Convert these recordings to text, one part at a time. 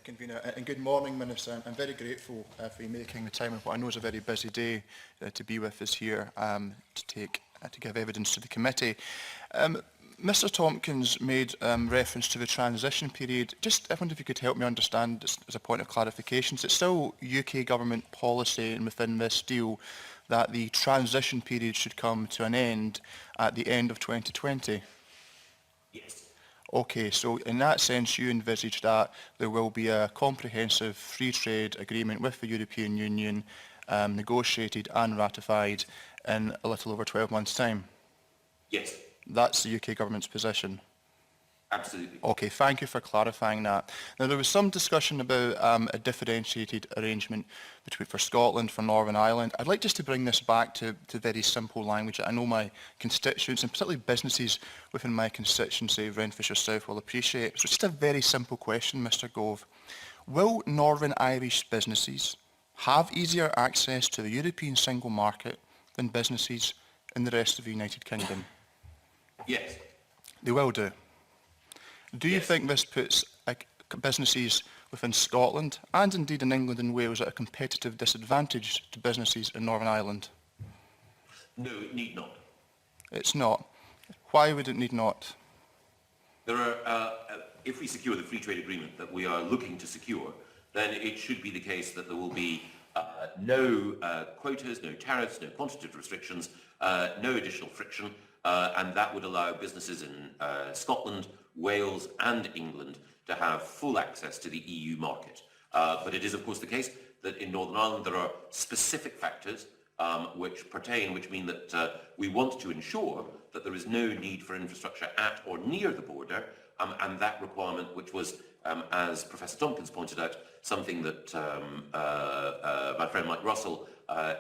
Convener, and good morning, Minister. I'm very grateful for you making the time of what I know is a very busy day to be with us here to give evidence to the committee. Mr Tompkins made reference to the transition period. I wonder if you could help me understand, as a point of clarification, it's still UK government policy and within this deal that the transition period should come to an end at the end of 2020? Yes. Okay, so in that sense, you envisage that there will be a comprehensive free trade agreement with the European Union negotiated and ratified in a little over 12 months' time? Yes. That's the UK government's position? Absolutely. Okay, thank you for clarifying that. Now, there was some discussion about a differentiated arrangement for Scotland, for Northern Ireland. I'd like just to bring this back to very simple language that I know my constituents, and particularly businesses within my constituency, Renfrewshire South, will appreciate. So just a very simple question, Mr Gove. Will Northern Irish businesses have easier access to the European single market than businesses in the rest of the United Kingdom? Yes. They will do. Do you Yes. think this puts businesses within Scotland and indeed in England and Wales at a competitive disadvantage to businesses in Northern Ireland? No, it need not. It's not. Why would it need not? There are, if we secure the free trade agreement that we are looking to secure, then it should be the case that there will be no quotas, no tariffs, no quantitative restrictions, no additional friction, and that would allow businesses in Scotland, Wales and England to have full access to the EU market. But it is of course the case that in Northern Ireland there are specific factors which mean that we want to ensure that there is no need for infrastructure at or near the border, and that requirement, which was, as Professor Tompkins pointed out, something that my friend Mike Russell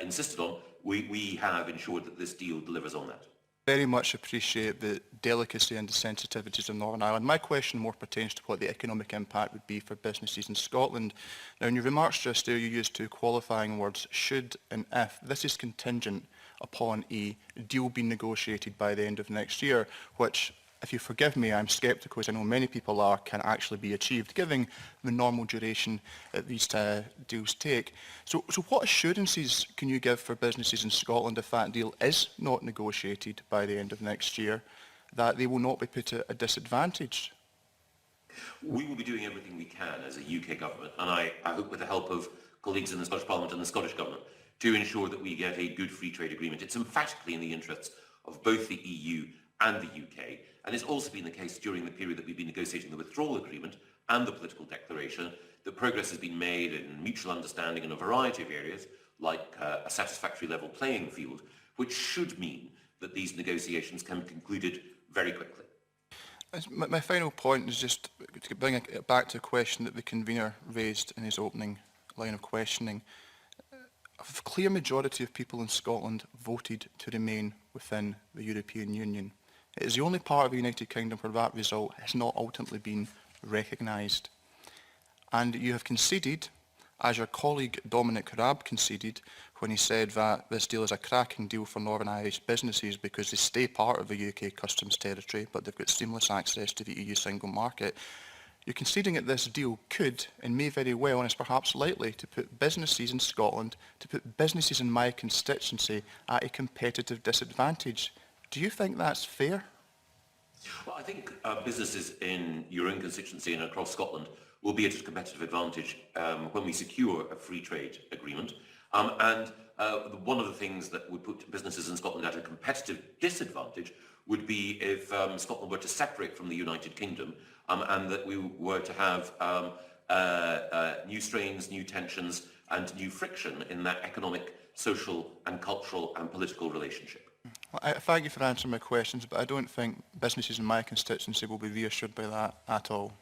insisted on, we have ensured that this deal delivers on that. Very much appreciate the delicacy and the sensitivities of Northern Ireland. My question more pertains to what the economic impact would be for businesses in Scotland. Now, in your remarks just there, you used two qualifying words, should and if. This is contingent upon a deal being negotiated by the end of next year, which, if you forgive me, I'm sceptical, as I know many people are, can actually be achieved, given the normal duration that these deals take. So what assurances can you give for businesses in Scotland if that deal is not negotiated by the end of next year, that they will not be put at a disadvantage? We will be doing everything we can as a UK government, and I hope with the help of colleagues in the Scottish Parliament and the Scottish Government, to ensure that we get a good free trade agreement. It's emphatically in the interests of both the EU and the UK, and it's also been the case during the period that we've been negotiating the withdrawal agreement and the political declaration that progress has been made in mutual understanding in a variety of areas, like a satisfactory level playing field, which should mean that these negotiations can be concluded very quickly. My final point is just to bring it back to a question that the convener raised in his opening line of questioning. A clear majority of people in Scotland voted to remain within the European Union. It is the only part of the United Kingdom where that result has not ultimately been recognised. And you have conceded, as your colleague Dominic Raab conceded, when he said that this deal is a cracking deal for Northern Irish businesses because they stay part of the UK customs territory, but they've got seamless access to the EU single market. You're conceding that this deal could, and may very well, and is perhaps likely, to put businesses in Scotland, to put businesses in my constituency at a competitive disadvantage. Do you think that's fair? Well, I think businesses in your own constituency and across Scotland will be at a competitive advantage when we secure a free trade agreement. One of the things that would put businesses in Scotland at a competitive disadvantage would be if Scotland were to separate from the United Kingdom and that we were to have new strains, new tensions and new friction in that economic, social and cultural and political relationship. Well, thank you for answering my questions, but I don't think businesses in my constituency will be reassured by that at all.